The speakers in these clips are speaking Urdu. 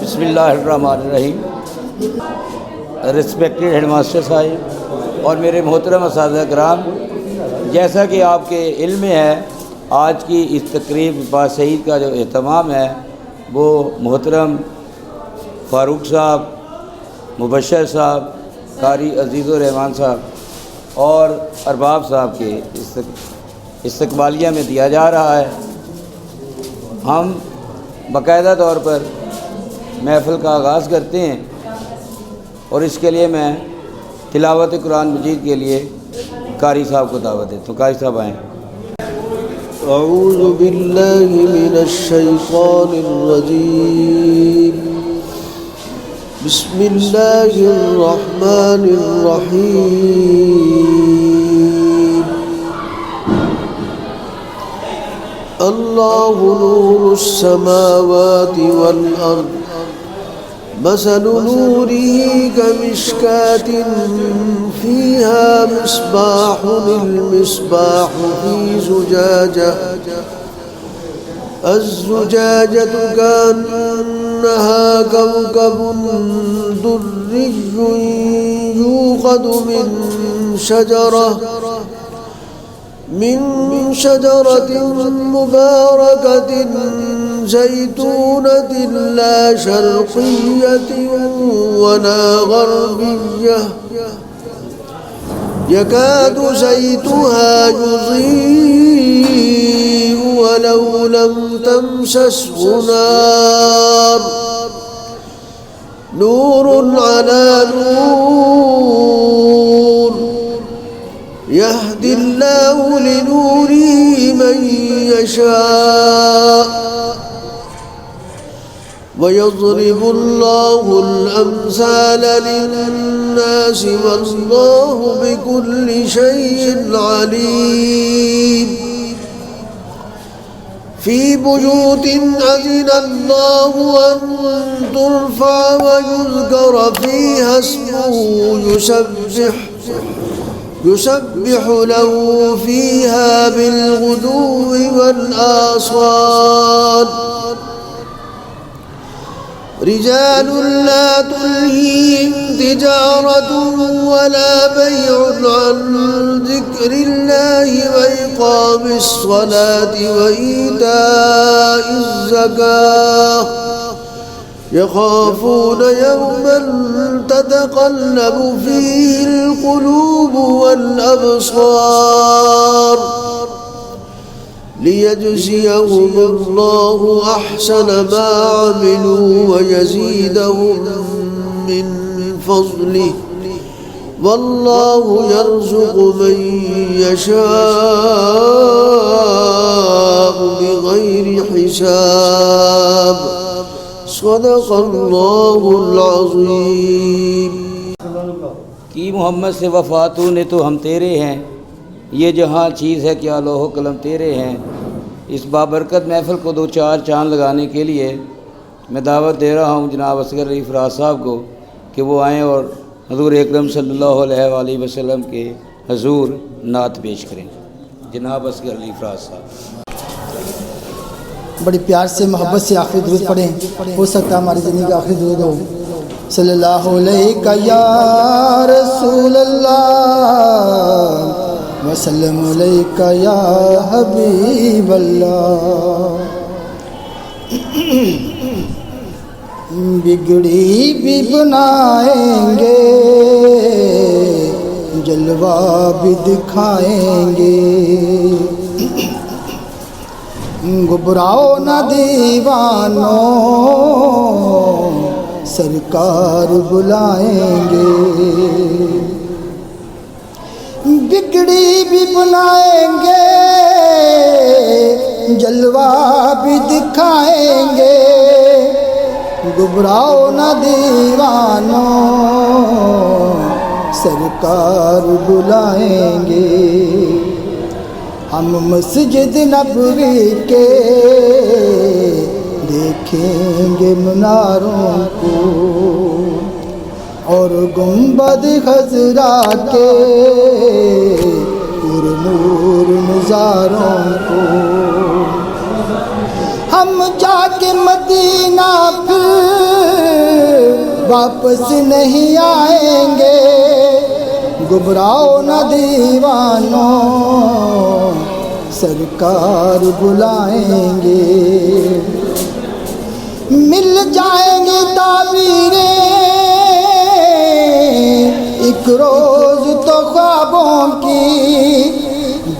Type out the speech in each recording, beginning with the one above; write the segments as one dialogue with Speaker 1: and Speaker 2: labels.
Speaker 1: بسم اللہ الرحمن الرحیم. رسپیکٹڈ ہیڈ ماسٹر صاحب اور میرے محترم اساتذہ کرام، جیسا کہ آپ کے علم میں ہے، آج کی اس تقریب باسعید کا جو اہتمام ہے وہ محترم فاروق صاحب، مبشر صاحب، قاری عزیز الرحمان صاحب اور ارباب صاحب کے استقبالیہ میں دیا جا رہا ہے. ہم باقاعدہ طور پر محفل کا آغاز کرتے ہیں اور اس کے لیے میں تلاوت قرآن مجید کے لیے قاری صاحب کو دعوت دیتا ہوں. قاری صاحب آئیں.
Speaker 2: اعوذ باللہ من الشیطان الرجیم. بسم اللہ الرحمن الرحیم. اللہ نور السماوات والارض مثل نوره كمشكاة فيها مصباح، المصباح في زجاجة، الزجاجة كأنها كوكب دري يوقد من شجرة مباركة زيتونة لا شرقية ولا غربية يكاد زيتها يضيء ولو لم تمسسه نار، نور على نور، يهدي الله لنوره من يشاء ويضرب الله الأمثال للناس والله بكل شيء عليم. في بيوت أذن الله أن ترفع ويذكر فيها اسمه يسبح له فيها بالغدو والآصال. رجال لا تلهيهم تجارة ولا بيع عن ذكر الله وإقام الصلاة وإيتاء الزكاة يخافون يوما تتقلب فيه القلوب والأبصار ليجزيهم الله أحسن ما عملوا ويزيدهم من فضله والله يرزق من يشاء بغير حساب. صدق اللہ العظیم.
Speaker 1: کی محمد سے وفاتو نے تو ہم تیرے ہیں، یہ جہاں چیز ہے کیا لوح و قلم تیرے ہیں. اس بابرکت محفل کو 2-4 چاند لگانے کے لیے میں دعوت دے رہا ہوں جناب اصغر علی فراز صاحب کو کہ وہ آئیں اور حضور اکرم صلی اللہ علیہ وآلہ وسلم کے حضور نعت پیش کریں. جناب اصغر علی فراز صاحب
Speaker 3: بڑی پیار سے محبت سے آخری درود پڑھیں. ہو سکتا ہے ہماری زندگی کا آخری درود ہو. صلی اللہ علیہ یا رسول اللہ وسلم علیہ یا حبیب اللہ. بگڑی بھی بنائیں گے، جلوہ بھی دکھائیں گے، گھبراؤ نہ دیوانوں سرکار بلائیں گے. بگڑی بھی بنائیں گے، جلوہ بھی دکھائیں گے، گھبراؤ نہ دیوانوں سرکار بلائیں گے. ہم مسجد نبوی کے دیکھیں گے مناروں کو اور گنبد خضرا کے پر نور نظاروں کو. ہم جا کے مدینہ نہ پھر واپس نہیں آئیں گے، گھبراؤ نہ دیوانوں سرکار بلائیں گے، مل جائیں گی تعبیریں ایک روز تو خوابوں کی،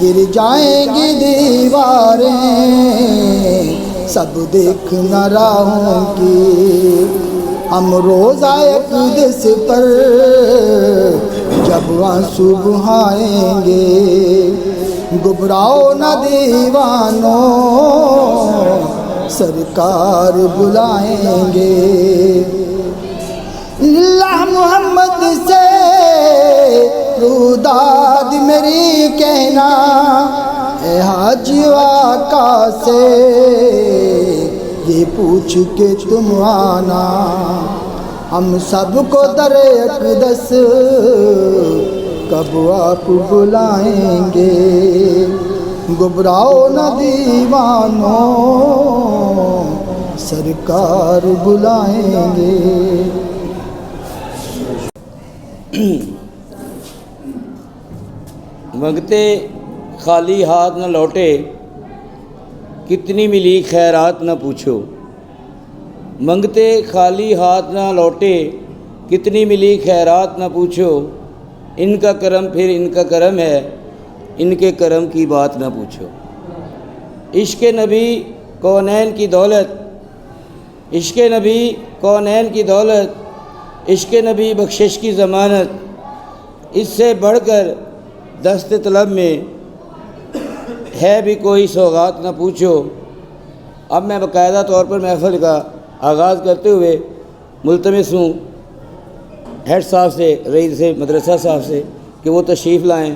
Speaker 3: گر جائیں گی دیواریں سب دیکھنا راہوں کی، ہم روزہ اقدس پر جب آنسو بہائیں گے، گھبراؤ نہ دیوانوں سرکار بلائیں گے، اللہ محمد سے روداد میری کہنا، اے حاجی آقا سے یہ پوچھ کے تم آنا، ہم سب کو در اقدس کب آپ بلائیں گے، گھبراؤ نہ دیوانوں سرکار بلائیں گے۔
Speaker 1: منگتے خالی ہاتھ نہ لوٹے، کتنی ملی خیرات نہ پوچھو، منگتے خالی ہاتھ نہ لوٹے، کتنی ملی خیرات نہ پوچھو، ان کا کرم پھر ان کا کرم ہے، ان کے کرم کی بات نہ پوچھو، عشق نبی کونین کی دولت، عشق نبی کونین کی دولت، عشق نبی بخشش کی ضمانت، اس سے بڑھ کر دست طلب میں ہے بھی کوئی سوغات نہ پوچھو۔ اب میں باقاعدہ طور پر محفل کا آغاز کرتے ہوئے ملتمس ہوں ہیڈ صاحب سے، رئیس مدرسہ صاحب سے کہ وہ تشریف لائیں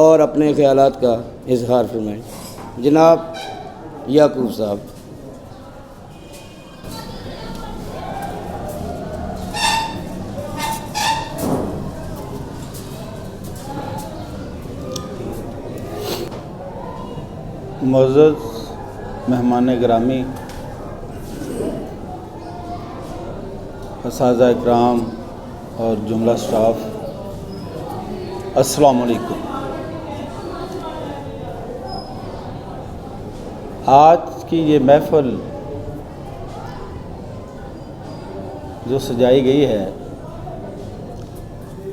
Speaker 1: اور اپنے خیالات کا اظہار فرمائیں۔ جناب یعقوب صاحب۔
Speaker 4: معزز مہمان گرامی، اساتذہ اکرام اور جملہ سٹاف، السلام علیکم۔ آج کی یہ محفل جو سجائی گئی ہے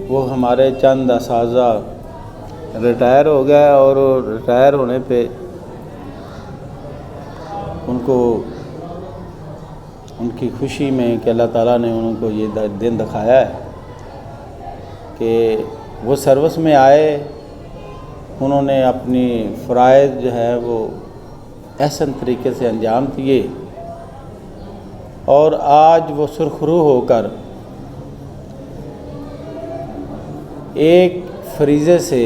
Speaker 4: وہ ہمارے چند اساتذہ ریٹائر ہو گئے، اور ریٹائر ہونے پہ ان کو ان کی خوشی میں کہ اللہ تعالیٰ نے ان کو یہ دن دکھایا ہے کہ وہ سروس میں آئے، انہوں نے اپنی فرائض جو ہے وہ احسن طریقے سے انجام دیے، اور آج وہ سرخرو ہو کر ایک فریضے سے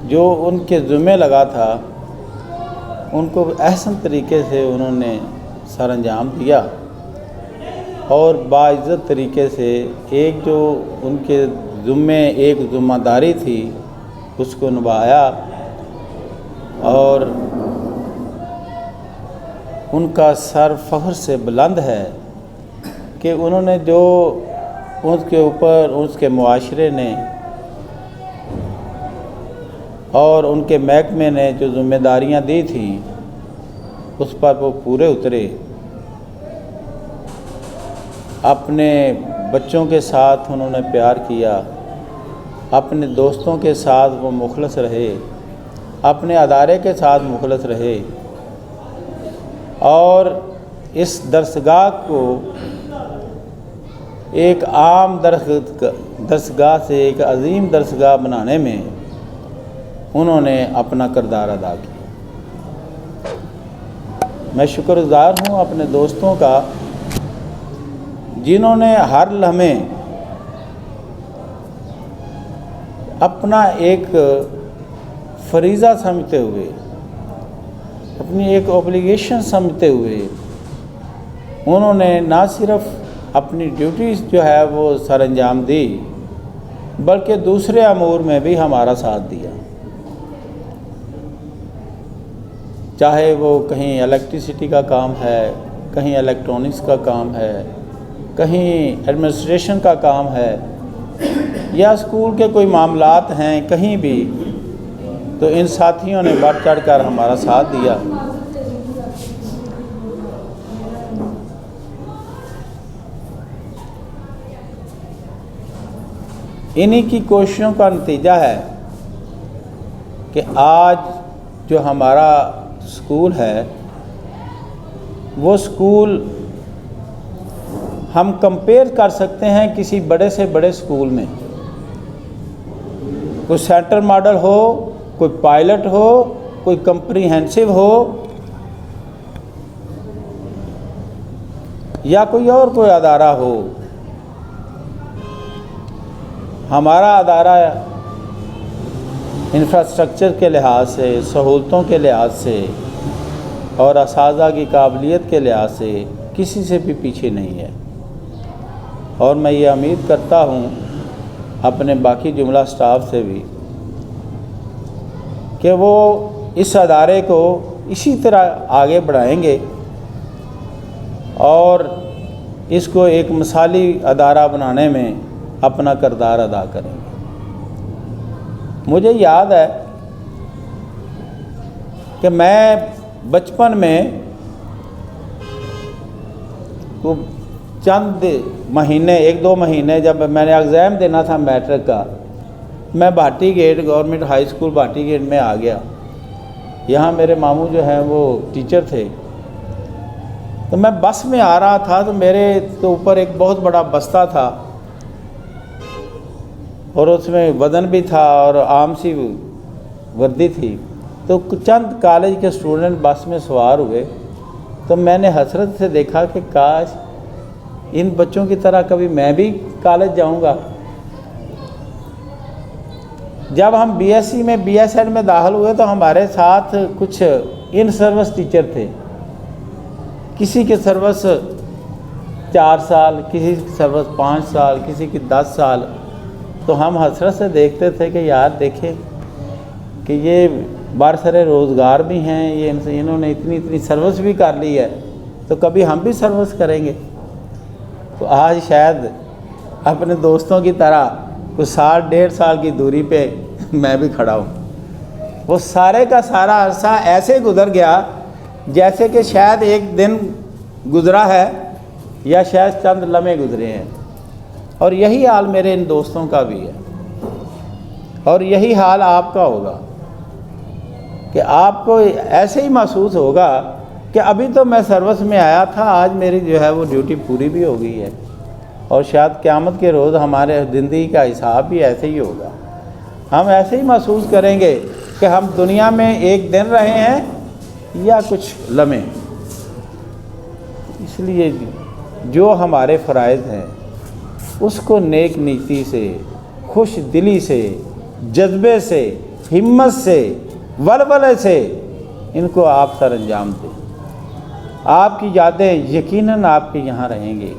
Speaker 4: جو ان کے ذمہ لگا تھا ان کو احسن طریقے سے انہوں نے سر انجام دیا، اور باعزت طریقے سے ایک جو ان کے ذمے ایک ذمہ داری تھی اس کو نبھایا، اور ان کا سر فخر سے بلند ہے کہ انہوں نے جو اس کے اوپر اس کے معاشرے نے اور ان کے محکمے نے جو ذمہ داریاں دی تھیں اس پر وہ پورے اترے، اپنے بچوں کے ساتھ انہوں نے پیار کیا، اپنے دوستوں کے ساتھ وہ مخلص رہے، اپنے ادارے کے ساتھ مخلص رہے، اور اس درسگاہ کو ایک عام درسگاہ سے ایک عظیم درسگاہ بنانے میں انہوں نے اپنا کردار ادا کیا۔ میں شکر گزار ہوں اپنے دوستوں کا جنہوں نے ہر لمحے اپنا ایک فریضہ سمجھتے ہوئے، اپنی ایک اوبلیگیشن سمجھتے ہوئے انہوں نے نہ صرف اپنی ڈیوٹیز جو ہے وہ سر انجام دی بلکہ دوسرے امور میں بھی ہمارا ساتھ دیا، چاہے وہ کہیں الیکٹریسٹی کا کام ہے، کہیں الیکٹرانکس کا کام ہے، کہیں ایڈمنسٹریشن کا کام ہے، یا اسکول کے کوئی معاملات ہیں کہیں بھی، تو ان ساتھیوں نے بڑھ چڑھ کر ہمارا ساتھ دیا۔ انہی کی کوششوں کا نتیجہ ہے کہ آج جو ہمارا اسکول ہے وہ اسکول ہم کمپیئر کر سکتے ہیں کسی بڑے سے بڑے اسکول میں، کوئی سینٹر ماڈل ہو، کوئی پائلٹ ہو، کوئی کمپریہنسو ہو، یا کوئی اور کوئی ادارہ ہو۔ ہمارا ادارہ انفراسٹرکچر کے لحاظ سے، سہولتوں کے لحاظ سے اور اساتذہ کی قابلیت کے لحاظ سے کسی سے بھی پیچھے نہیں ہے، اور میں یہ امید کرتا ہوں اپنے باقی جملہ سٹاف سے بھی کہ وہ اس ادارے کو اسی طرح آگے بڑھائیں گے اور اس کو ایک مثالی ادارہ بنانے میں اپنا کردار ادا کریں گے۔ مجھے یاد ہے کہ میں بچپن میں چند مہینے، 1-2 مہینے، جب میں نے ایگزام دینا تھا میٹرک کا، میں Bhati gate government high school Bhati gate میں آ گیا۔ یہاں میرے ماموں جو ہیں وہ ٹیچر تھے، تو میں بس میں آ رہا تھا تو میرے تو اوپر ایک بہت بڑا بستہ تھا اور اس میں وزن بھی تھا اور عام سی وردی تھی، تو چند کالج کے اسٹوڈنٹ بس میں سوار ہوئے، تو میں نے حسرت سے دیکھا کہ کاش ان بچوں کی طرح کبھی میں بھی کالج جاؤں گا۔ جب ہم بی ایس سی میں بی ایس ایڈ میں داخل ہوئے تو ہمارے ساتھ کچھ ان سروس ٹیچر تھے، کسی کی سروس 4 سال، کسی کی سروس 5 سال، کسی کی 10 سال، تو ہم حسرت سے دیکھتے تھے کہ یار دیکھیں کہ یہ برسر روزگار بھی ہیں، یہ انہوں نے اتنی سروس بھی کر لی ہے، تو کبھی ہم بھی سروس کریں گے۔ تو آج شاید اپنے دوستوں کی طرح کچھ 1.5 سال کی دوری پہ میں بھی کھڑا ہوں۔ وہ سارے کا سارا عرصہ ایسے گزر گیا جیسے کہ شاید ایک دن گزرا ہے یا شاید چند لمحے گزرے ہیں، اور یہی حال میرے ان دوستوں کا بھی ہے، اور یہی حال آپ کا ہوگا کہ آپ کو ایسے ہی محسوس ہوگا کہ ابھی تو میں سروس میں آیا تھا، آج میری جو ہے وہ ڈیوٹی پوری بھی ہو گئی ہے، اور شاید قیامت کے روز ہمارے زندگی کا حساب بھی ایسے ہی ہوگا۔ ہم ایسے ہی محسوس کریں گے کہ ہم دنیا میں ایک دن رہے ہیں یا کچھ لمحے۔ اس لیے جو ہمارے فرائض ہیں اس کو نیک نیتی سے، خوش دلی سے، جذبے سے، ہمت سے، ولولے سے ان کو آپ سر انجام دیں۔ آپ کی یادیں یقیناً آپ کے یہاں رہیں گی۔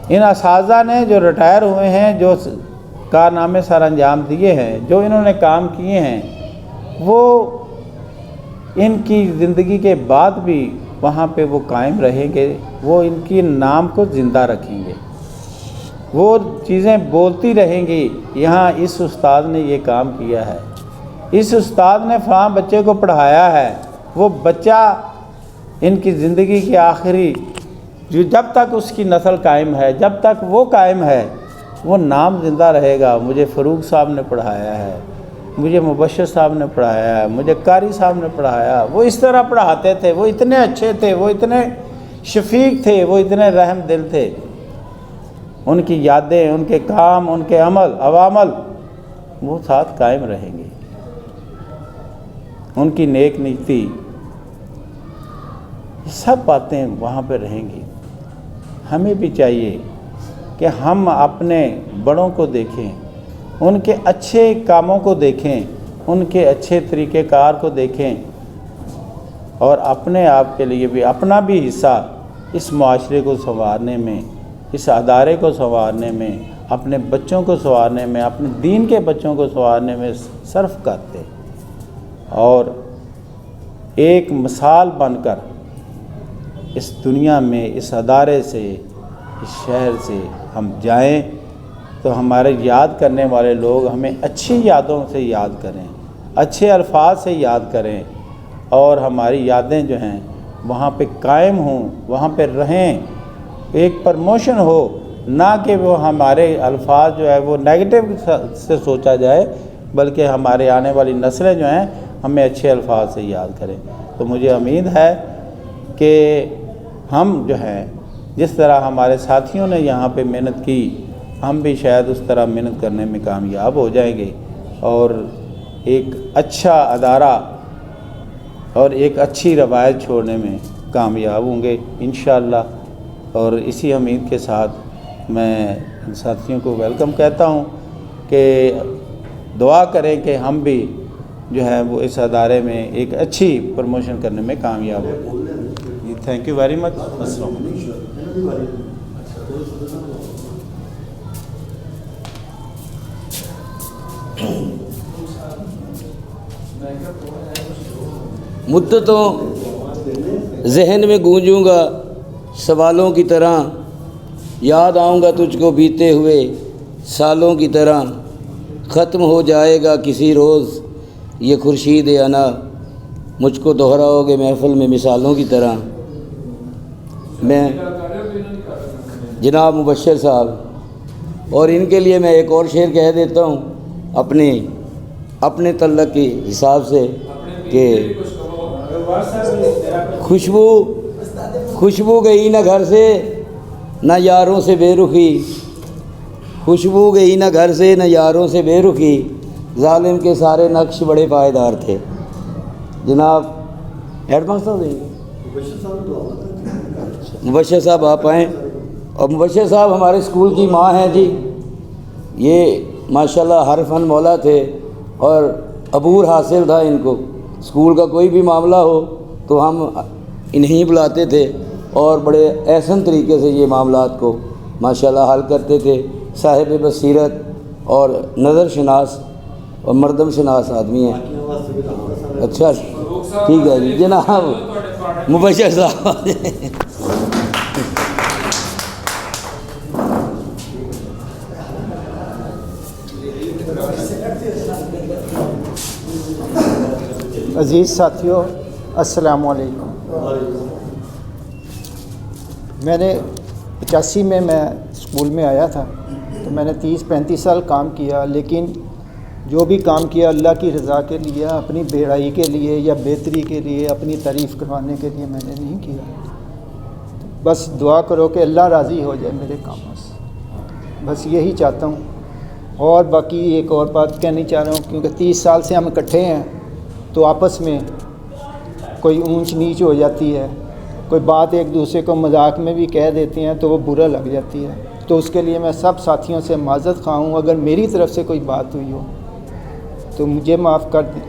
Speaker 4: ان اساتذہ نے جو ریٹائر ہوئے ہیں، جو کارنامے سر انجام دیے ہیں، جو انہوں نے کام کیے ہیں، وہ ان کی زندگی کے بعد بھی وہاں پہ وہ قائم رہیں گے، وہ ان کی نام کو زندہ رکھیں گے، وہ چیزیں بولتی رہیں گی، یہاں اس استاد نے یہ کام کیا ہے، اس استاد نے فلاں بچے کو پڑھایا ہے۔ وہ بچہ ان کی زندگی کے آخری جب تک اس کی نسل قائم ہے، جب تک وہ قائم ہے، وہ نام زندہ رہے گا۔ مجھے فروغ صاحب نے پڑھایا ہے، مجھے مبشر صاحب نے پڑھایا ہے، مجھے قاری صاحب نے پڑھایا۔ وہ اس طرح پڑھاتے تھے، وہ اتنے اچھے تھے، وہ اتنے شفیق تھے، وہ اتنے رحم دل تھے۔ ان کی یادیں، ان کے کام، ان کے عمل، عوامل وہ ساتھ قائم رہیں گے۔ ان کی نیک نیتی، یہ سب باتیں وہاں پہ رہیں گی۔ ہمیں بھی چاہیے کہ ہم اپنے بڑوں کو دیکھیں، ان کے اچھے کاموں کو دیکھیں، ان کے اچھے طریقہ کار کو دیکھیں، اور اپنے آپ کے لیے بھی اپنا بھی حصہ اس معاشرے کو سنوارنے میں، اس ادارے کو سنوارنے میں، اپنے بچوں کو سنوارنے میں، اپنے دین کے بچوں کو سنوارنے میں صرف کرتے، اور ایک مثال بن کر اس دنیا میں اس ادارے سے، اس شہر سے ہم جائیں تو ہمارے یاد کرنے والے لوگ ہمیں اچھی یادوں سے یاد کریں، اچھے الفاظ سے یاد کریں، اور ہماری یادیں جو ہیں وہاں پہ قائم ہوں، وہاں پہ رہیں، ایک پرموشن ہو، نہ کہ وہ ہمارے الفاظ جو ہے وہ نیگیٹو سے سوچا جائے، بلکہ ہمارے آنے والی نسلیں جو ہیں ہمیں اچھے الفاظ سے یاد کریں۔ تو مجھے امید ہے کہ ہم جو ہیں جس طرح ہمارے ساتھیوں نے یہاں پہ محنت کی، ہم بھی شاید اس طرح محنت کرنے میں کامیاب ہو جائیں گے اور ایک اچھا ادارہ اور ایک اچھی روایت چھوڑنے میں کامیاب ہوں گے انشاءاللہ۔ اور اسی امید کے ساتھ میں ان ساتھیوں کو ویلکم کہتا ہوں کہ دعا کریں کہ ہم بھی جو ہے وہ اس ادارے میں ایک اچھی پروموشن کرنے میں کامیاب ہوں۔ جی تھینک یو ویری مچ۔ السلام علیکم۔
Speaker 1: مدتوں ذہن میں گونجوں گا سوالوں کی طرح، یاد آؤں گا تجھ کو بیتے ہوئے سالوں کی طرح، ختم ہو جائے گا کسی روز یہ خورشید انا، مجھ کو دہراؤ گے محفل میں مثالوں کی طرح۔ میں جناب مبشر صاحب، اور ان کے لیے میں ایک اور شعر کہہ دیتا ہوں اپنے تعلق کے حساب سے کہ خوشبو گئی نہ گھر سے نہ یاروں سے بے رخی، خوشبو گئی نہ گھر سے نہ یاروں سے بے رخی، ظالم کے سارے نقش بڑے پائیدار تھے۔ جناب ہیڈ ماسٹر صاحب دیں گے، مبشر صاحب آپ آئیں۔ اور مبشر صاحب ہمارے اسکول کی ماں ہیں جی، یہ ماشاءاللہ ہر فن مولا تھے اور عبور حاصل تھا ان کو، اسکول کا کوئی بھی معاملہ ہو تو ہم انہیں بلاتے تھے اور بڑے احسن طریقے سے یہ معاملات کو ماشاءاللہ حل کرتے تھے۔ صاحب بصیرت اور نظر شناس اور مردم شناس آدمی ہیں۔ اچھا ٹھیک ہے جی، جناب مبشر صاحب۔
Speaker 5: عزیز ساتھیوں السلام علیکم۔ میں نے 85 میں اسکول میں آیا تھا تو میں نے 30-35 سال کام کیا، لیکن جو بھی کام کیا اللہ کی رضا کے لیے، اپنی بڑائی کے لیے یا بہتری کے لیے، اپنی تعریف کروانے کے لیے میں نے نہیں کیا۔ بس دعا کرو کہ اللہ راضی ہو جائے میرے کاموں سے، بس یہی چاہتا ہوں۔ اور باقی ایک اور بات کہنی چاہ رہا ہوں، کیونکہ 30 سال سے ہم اکٹھے ہیں تو آپس میں کوئی اونچ نیچ ہو جاتی ہے، کوئی بات ایک دوسرے کو مذاق میں بھی کہہ دیتے ہیں تو وہ برا لگ جاتی ہے، تو اس کے لیے میں سب ساتھیوں سے معذرت خواہ ہوں۔ اگر میری طرف سے کوئی بات ہوئی ہو تو مجھے معاف کر دیں،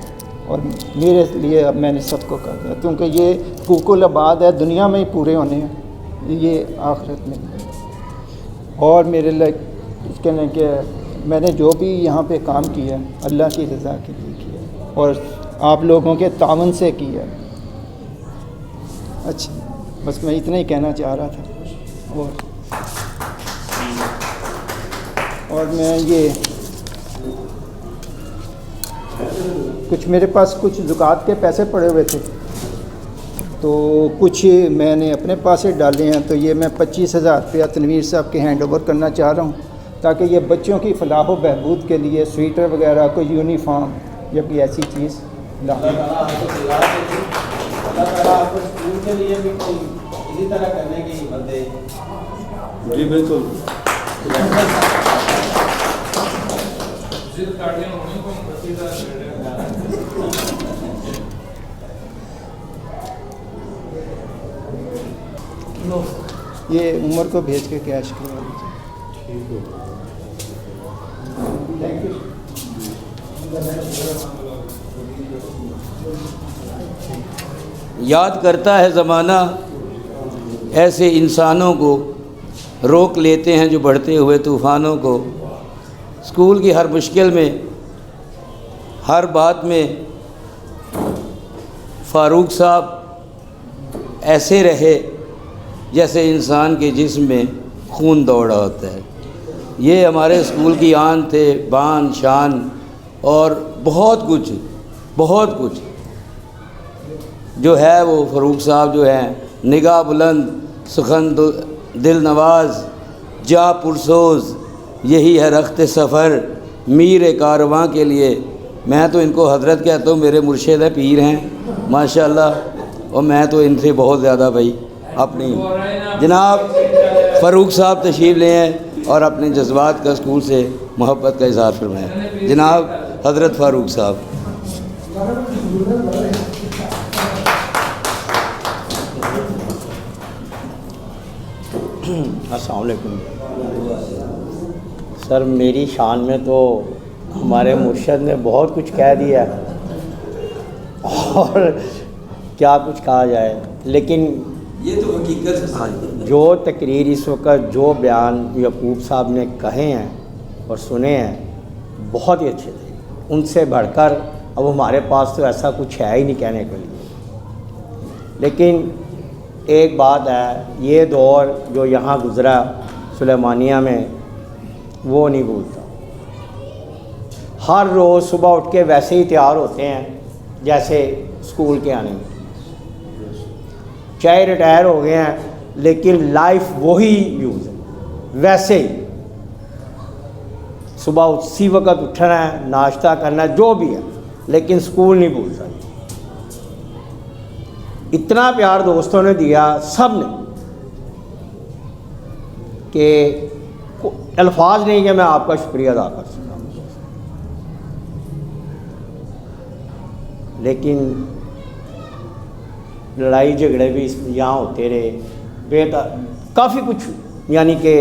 Speaker 5: اور میرے لیے میں نے سب کو کر دیا، کیونکہ یہ حقوق العباد ہے، دنیا میں ہی پورے ہونے ہیں، یہ آخرت میں نہیں۔ اور میرے لیے کہنے کہ میں نے جو بھی یہاں پہ کام کیا اللہ کی رضا کے لیے کیا اور آپ لوگوں کے تعاون سے کیا۔ اچھا بس میں اتنا ہی کہنا چاہ رہا تھا۔ اور میں یہ کچھ میرے پاس کچھ زکوٰۃ کے پیسے پڑے ہوئے تھے تو کچھ میں نے اپنے پاس سے ڈالے ہیں، تو یہ میں 25,000 روپیہ تنویر صاحب کے ہینڈ اوور کرنا چاہ رہا ہوں، تاکہ یہ بچوں کی فلاح و بہبود کے لیے سویٹر وغیرہ، کوئی یونیفارم یا کوئی ایسی چیز لا۔
Speaker 4: اللہ تعالیٰ آپ کو اسکول کے لیے بھی کوئی اسی طرح کرنے کی ہمت دے۔
Speaker 2: جی بالکل۔
Speaker 5: یہ عمر کو بھیج کے کیش کروا دیجیے۔ Thank you.
Speaker 1: یاد کرتا ہے زمانہ ایسے انسانوں کو، روک لیتے ہیں جو بڑھتے ہوئے طوفانوں کو۔ اسکول کی ہر مشکل میں، ہر بات میں فاروق صاحب ایسے رہے جیسے انسان کے جسم میں خون دوڑ رہا ہوتا ہے۔ یہ ہمارے اسکول کی آن تھے، بان شان، اور بہت کچھ جو ہے وہ فاروق صاحب جو ہیں نگاہ بلند، سخن دل نواز، جا پرسوز، یہی ہے رخت سفر میر کارواں کے لیے۔ میں تو ان کو حضرت کہتا ہوں، میرے مرشد پیر ہیں ماشاءاللہ، اور میں تو ان سے بہت زیادہ بھائی اپنی جناب فاروق صاحب تشریف لے ہیں اور اپنے جذبات کا اسکول سے محبت کا اظہار فرمائیں۔ جناب حضرت فاروق صاحب۔
Speaker 6: السلام علیکم سر، میری شان میں تو ہمارے مرشد نے بہت کچھ کہہ دیا اور کیا کچھ کہا جائے، لیکن
Speaker 1: یہ تو حقیقت ہے۔
Speaker 6: جو تقریر اس وقت جو بیان یعقوب صاحب نے کہے ہیں اور سنے ہیں بہت ہی اچھے تھے، ان سے بڑھ کر اب ہمارے پاس تو ایسا کچھ ہے ہی نہیں کہنے کے لیے۔ لیکن ایک بات ہے، یہ دور جو یہاں گزرا سلیمانیہ میں وہ نہیں بھولتا۔ ہر روز صبح اٹھ کے ویسے ہی تیار ہوتے ہیں جیسے اسکول کے آنے میں، چاہے ریٹائر ہو گئے ہیں لیکن لائف وہی یوز ہے، ویسے ہی صبح اسی وقت اٹھنا ہے، ناشتہ کرنا ہے، جو بھی ہے، لیکن اسکول نہیں بھول سکتے۔ اتنا پیار دوستوں نے دیا سب نے کہ الفاظ نہیں کہ میں آپ کا شکریہ ادا کر سکتا ہوں، لیکن لڑائی جھگڑے بھی یہاں ہوتے رہے، کافی کچھ، یعنی کہ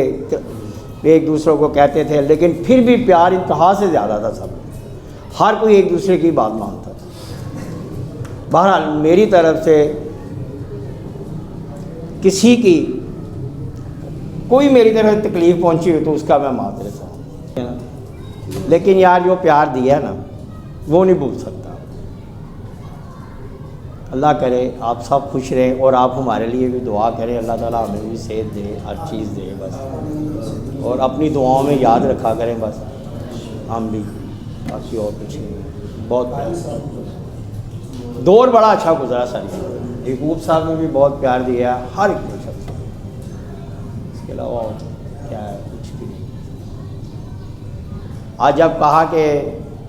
Speaker 6: ایک دوسرے کو کہتے تھے، لیکن پھر بھی پیار انتہا سے زیادہ تھا سب، ہر کوئی ایک دوسرے کی بات مانتا تھا۔ بہرحال میری طرف سے کسی کی کوئی میری طرف سے تکلیف پہنچی ہو تو اس کا میں معذرت ہوں، لیکن یار جو پیار دیا ہے نا وہ نہیں بھول سکتا۔ اللہ کرے آپ سب خوش رہیں اور آپ ہمارے لیے بھی دعا کریں، اللہ تعالیٰ ہمیں بھی صحت دے، ہر چیز دے بس، اور اپنی دعاؤں میں یاد رکھا کریں بس، ہم بھی، باقی اور کچھ نہیں۔ بہت دور بڑا اچھا گزرا سر، یعقوب صاحب نے بھی بہت پیار دیا ہر ایک کو، اس کے علاوہ کیا ہے کچھ بھی نہیں۔ آج جب کہا کہ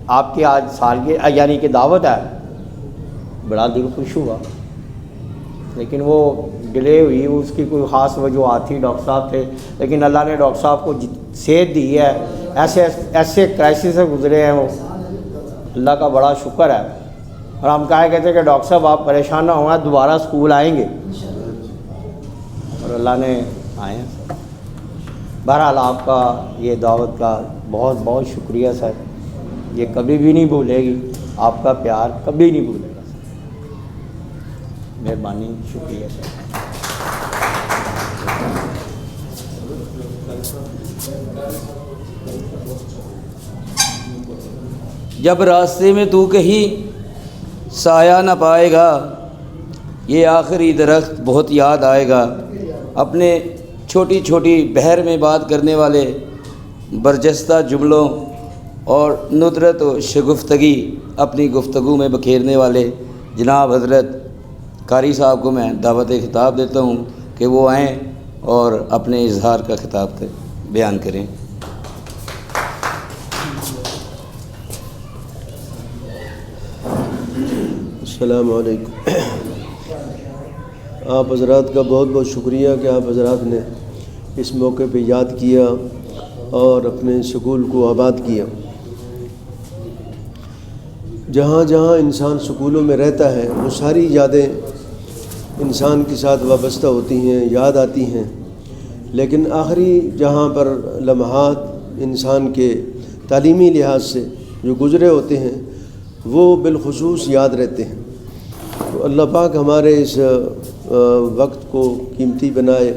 Speaker 6: آپ کی آج سالگرہ یعنی کہ دعوت ہے، بڑا دل خوش ہوا، لیکن وہ ڈیلے ہوئی، اس کی کوئی خاص وجوہات تھی، ڈاکٹر صاحب تھے، لیکن اللہ نے ڈاکٹر صاحب کو صحت دی ہے، ایسے کرائسس سے گزرے ہیں وہ، اللہ کا بڑا شکر ہے۔ اور ہم کہا کہتے ہیں کہ ڈاکٹر صاحب آپ پریشان نہ ہونا، دوبارہ اسکول آئیں گے، اور اللہ نے آئے ہیں۔ بہرحال آپ کا یہ دعوت کا بہت بہت شکریہ سر، یہ کبھی بھی نہیں بھولے گی، آپ کا پیار کبھی نہیں بھولے گا سر، مہربانی، شکریہ سر۔
Speaker 1: جب راستے میں تو کہیں سایہ نہ پائے گا، یہ آخری درخت بہت یاد آئے گا۔ اپنے چھوٹی چھوٹی بحر میں بات کرنے والے برجستہ جملوں اور ندرت و شگفتگی اپنی گفتگو میں بکھیرنے والے جناب حضرت قاری صاحب کو میں دعوت خطاب دیتا ہوں کہ وہ آئیں اور اپنے اظہار کا خطاب بیان کریں۔
Speaker 2: السلام علیکم۔ آپ حضرات کا بہت بہت شکریہ کہ آپ حضرات نے اس موقع پہ یاد کیا اور اپنے سکول کو آباد کیا۔ جہاں جہاں انسان سکولوں میں رہتا ہے وہ ساری یادیں انسان کے ساتھ وابستہ ہوتی ہیں، یاد آتی ہیں، لیکن آخری جہاں پر لمحات انسان کے تعلیمی لحاظ سے جو گزرے ہوتے ہیں وہ بالخصوص یاد رہتے ہیں۔ تو اللہ پاک ہمارے اس وقت کو قیمتی بنائے،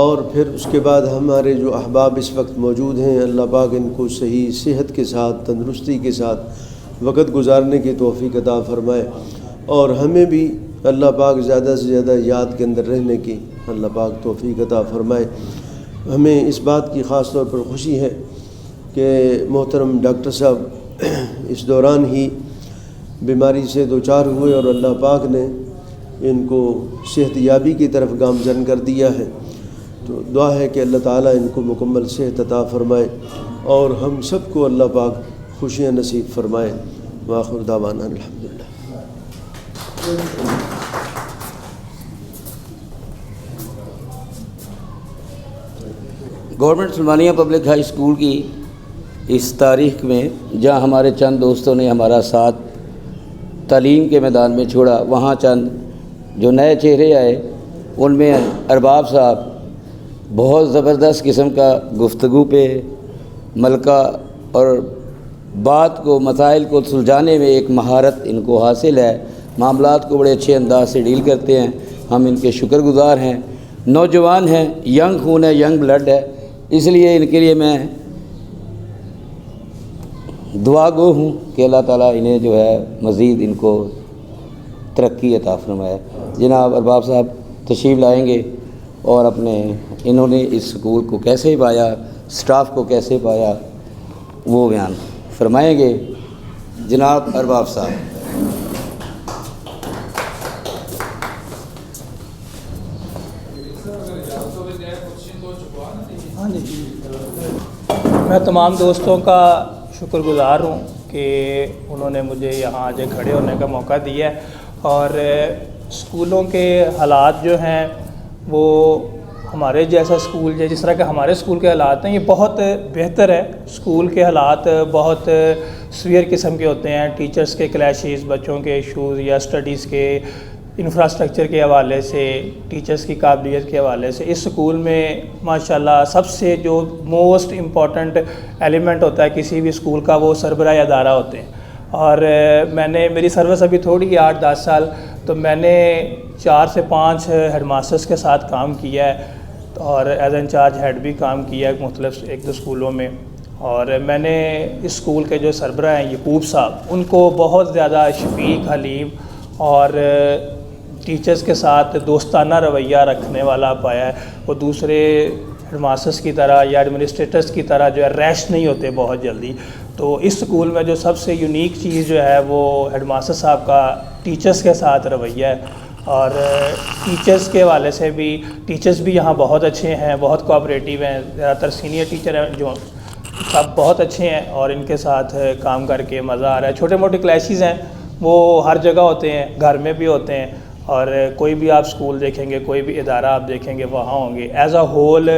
Speaker 2: اور پھر اس کے بعد ہمارے جو احباب اس وقت موجود ہیں، اللہ پاک ان کو صحیح صحت کے ساتھ، تندرستی کے ساتھ وقت گزارنے کی توفیق عطا فرمائے، اور ہمیں بھی اللہ پاک زیادہ سے زیادہ یاد کے اندر رہنے کی اللہ پاک توفیق عطا فرمائے۔ ہمیں اس بات کی خاص طور پر خوشی ہے کہ محترم ڈاکٹر صاحب اس دوران ہی بیماری سے دوچار ہوئے اور اللہ پاک نے ان کو صحت یابی کی طرف گامزن کر دیا ہے۔ تو دعا ہے کہ اللہ تعالیٰ ان کو مکمل صحت عطا فرمائے اور ہم سب کو اللہ پاک خوشیاں نصیب فرمائے۔ وآخر دعوانا الحمدللہ۔
Speaker 1: Government Sulaymaniyah public high school کی اس تاریخ میں جہاں ہمارے چند دوستوں نے ہمارا ساتھ تعلیم کے میدان میں چھوڑا، وہاں چند جو نئے چہرے آئے ان میں ارباب صاحب بہت زبردست قسم کا گفتگو پہ ملکہ اور بات کو مسائل کو سلجھانے میں ایک مہارت ان کو حاصل ہے، معاملات کو بڑے اچھے انداز سے ڈیل کرتے ہیں، ہم ان کے شکر گزار ہیں۔ نوجوان ہیں، ینگ خون ہے، ینگ بلڈ ہے، اس لیے ان کے لیے میں دعا گو ہوں کہ اللہ تعالیٰ انہیں جو ہے مزید ان کو ترقی عطا فرمائے۔ جناب ارباب صاحب تشریف لائیں گے اور اپنے انہوں نے اس اسکول کو کیسے پایا، سٹاف کو کیسے پایا، وہ بیان فرمائیں گے۔ جناب ارباب صاحب۔
Speaker 7: میں تمام دوستوں کا شکر گزار ہوں کہ انہوں نے مجھے یہاں آج کھڑے ہونے کا موقع دیا ہے، اور اسکولوں کے حالات جو ہیں وہ ہمارے جیسا اسکول جس طرح کہ ہمارے اسکول کے حالات ہیں یہ بہت بہتر ہے۔ اسکول کے حالات بہت سویئر قسم کے ہوتے ہیں، ٹیچرز کے کلیشز، بچوں کے ایشوز یا اسٹڈیز کے انفراسٹرکچر کے حوالے سے، ٹیچرز کی قابلیت کے حوالے سے۔ اس سکول میں ماشاءاللہ سب سے جو موسٹ امپورٹنٹ ایلیمنٹ ہوتا ہے کسی بھی اسکول کا وہ سربراہ ادارہ ہوتے ہیں، اور میری سروس ابھی تھوڑی 8-10 سال، تو میں نے 4 سے 5 ہیڈ ماسٹرز کے ساتھ کام کیا ہے اور ایز انچارج ہیڈ بھی کام کیا ہے مختلف 1-2 اسکولوں میں۔ اور میں نے اس اسکول کے جو سربراہ ہیں یعقوب صاحب، ان کو بہت زیادہ شفیق، حلیم اور ٹیچرز کے ساتھ دوستانہ رویہ رکھنے والا پایا ہے۔ وہ دوسرے ہیڈ ماسٹرز کی طرح یا ایڈمنسٹریٹرز کی طرح جو ہے ریش نہیں ہوتے بہت جلدی۔ تو اس سکول میں جو سب سے یونیک چیز جو ہے وہ ہیڈ ماسٹر صاحب کا ٹیچرز کے ساتھ رویہ ہے، اور ٹیچرز کے حوالے سے بھی ٹیچرز بھی یہاں بہت اچھے ہیں، بہت کوآپریٹیو ہیں، زیادہ تر سینئر ٹیچر ہیں جو سب بہت اچھے ہیں، اور ان کے ساتھ کام کر کے مزہ آ رہا ہے۔ چھوٹے موٹے کلیشز ہیں وہ ہر جگہ ہوتے ہیں، گھر میں بھی ہوتے ہیں، اور کوئی بھی آپ اسکول دیکھیں گے، کوئی بھی ادارہ آپ دیکھیں گے وہاں ہوں گے۔ ایز اے ہول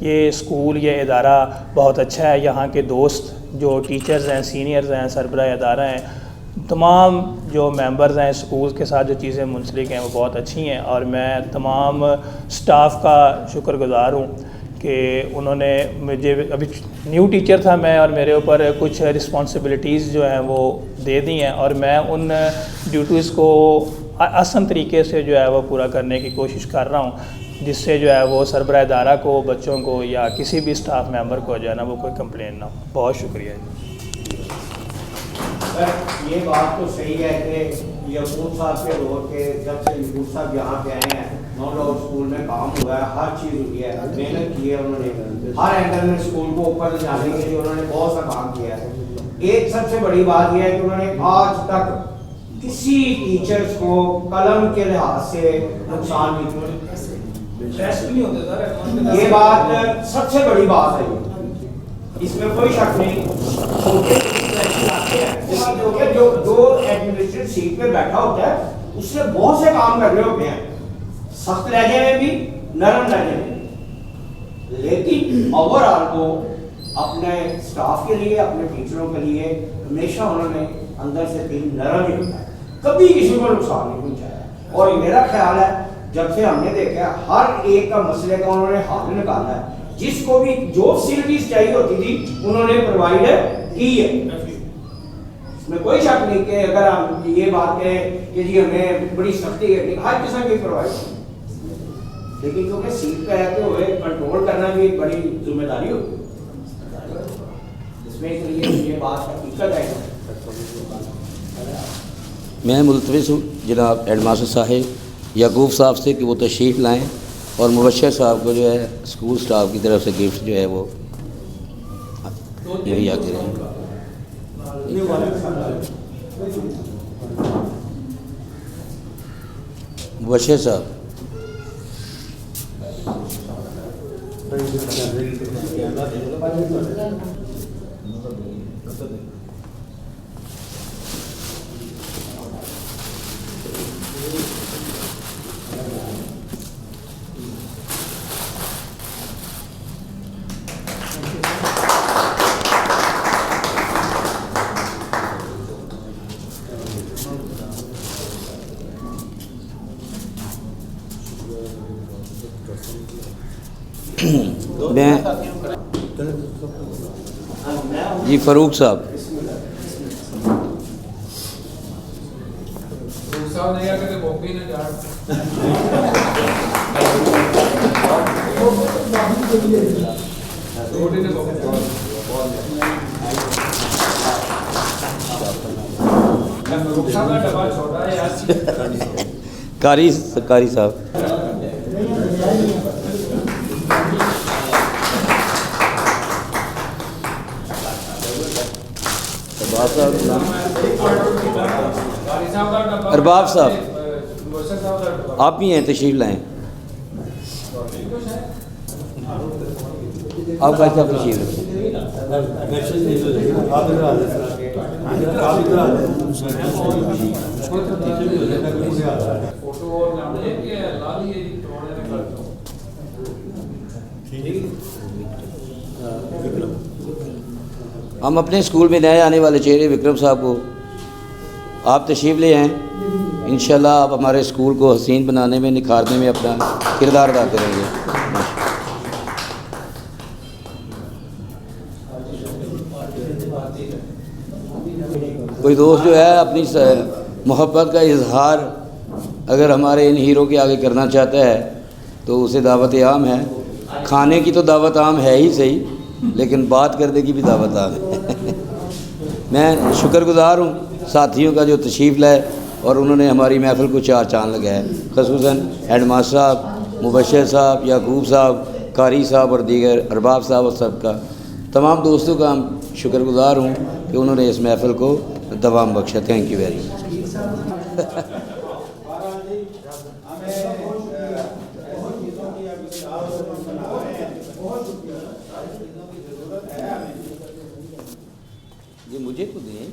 Speaker 7: یہ اسکول، یہ ادارہ بہت اچھا ہے۔ یہاں کے دوست جو ٹیچرز ہیں، سینئرز ہیں، سربراہ ادارہ ہیں، تمام جو ممبرز ہیں اسکول کے ساتھ جو چیزیں منسلک ہیں وہ بہت اچھی ہیں، اور میں تمام سٹاف کا شکر گزار ہوں کہ انہوں نے مجھے، ابھی نیو ٹیچر تھا میں، اور میرے اوپر کچھ رسپانسبلٹیز جو ہیں وہ دے دی ہیں، اور میں ان ڈیوٹیز کو آسان طریقے سے جو ہے وہ پورا کرنے کی کوشش کر رہا ہوں، جس سے جو ہے وہ سربراہ ادارہ کو، بچوں کو یا کسی بھی اسٹاف ممبر کو جو ہے نا وہ کوئی کمپلین نہ ہو۔ بہت شکریہ جی۔
Speaker 6: سر یہ بات تو صحیح ہے کہ یعقوب صاحب کے دور کے جب سے یعقوب صاحب یہاں پہ آئے ہیں، نو ڈاؤٹ اسکول میں کام ہوا ہے، ہر چیز ہوئی ہے، محنت کی ہے انہوں نے، ہر اینگل میں اسکول کو اوپر جانے کے لیے انہوں نے بہت سا کام کیا ہے۔ ایک سب سے بڑی بات یہ ہے کہ انہوں نے آج تک کسی ٹیچرز کو قلم کے لحاظ سے نقصان نہیں کیا، یہ بات سب سے بڑی بات ہے، اس میں کوئی شک نہیں۔ جو ایڈمنسٹریٹر سیٹ پہ بیٹھا ہوتا ہے اس سے بہت سے کام کرنے ہوتے ہیں، سخت لہجے میں بھی، نرم لہجے میں بھی، لیکن اوور آل کو اپنے سٹاف کے لیے، اپنے ٹیچروں کے لیے ہمیشہ انہوں نے اندر سے دل نرم ہی ہوتا ہے، کبھی کسی کو نقصان نہیں پہنچایا۔ اور میرا خیال ہے جب سے ہم نے دیکھا ہر ایک کا مسئلے کا انہوں نے حل نکالا ہے، جس کو بھی جو فیسلٹیز چاہیے ہوتی تھی انہوں نے پرووائڈ کی ہے۔ اس میں کوئی شک نہیں کہ اگر ہم یہ بات کہیں کہ جی ہمیں بڑی سختی ہے، ہر قسم کی پرووائڈ کی، لیکن کیونکہ سیٹ پہ رہتے ہوئے کنٹرول کرنا بھی ایک بڑی ذمہ داری ہوتی ہے، اس میں اس لیے یہ بات حقیقت ہے۔
Speaker 1: میں ملتمس ہوں جناب ہیڈ ماسٹر صاحب یعقوب صاحب سے کہ وہ تشریف لائیں اور مبشر صاحب کو جو ہے اسکول سٹاف کی طرف سے گفٹ جو ہے وہ مہیا کریں. مبشر صاحب. میں جی فاروق صاحب. قاری صاحب. ارباب صاحب آپ بھی ہیں, تشریف لائیں. آپ کا صاحب تشریف لائیں. ہم اپنے اسکول میں نئے آنے والے چہرے وکرم صاحب کو آپ تشریف لے آئیں. انشاءاللہ آپ ہمارے اسکول کو حسین بنانے میں, نکھارنے میں اپنا کردار ادا کریں گے. کوئی دوست جو ہے اپنی محبت کا اظہار اگر ہمارے ان ہیرو کے آگے کرنا چاہتا ہے تو اسے دعوت عام ہے. کھانے کی تو دعوت عام ہے ہی صحیح, لیکن بات کرنے کی بھی دعوت عام ہے. میں شکر گزار ہوں ساتھیوں کا جو تشریف لائے اور انہوں نے ہماری محفل کو چار چاند لگایا, خصوصاً ہیڈ ماسٹر صاحب, مبشر صاحب, یعقوب صاحب, قاری صاحب اور دیگر ارباب صاحب اور سب کا, تمام دوستوں کا ہم شکر گزار ہوں کہ انہوں نے اس محفل کو دوام بخشا. Thank you very much. یہ مجھے تو دیں.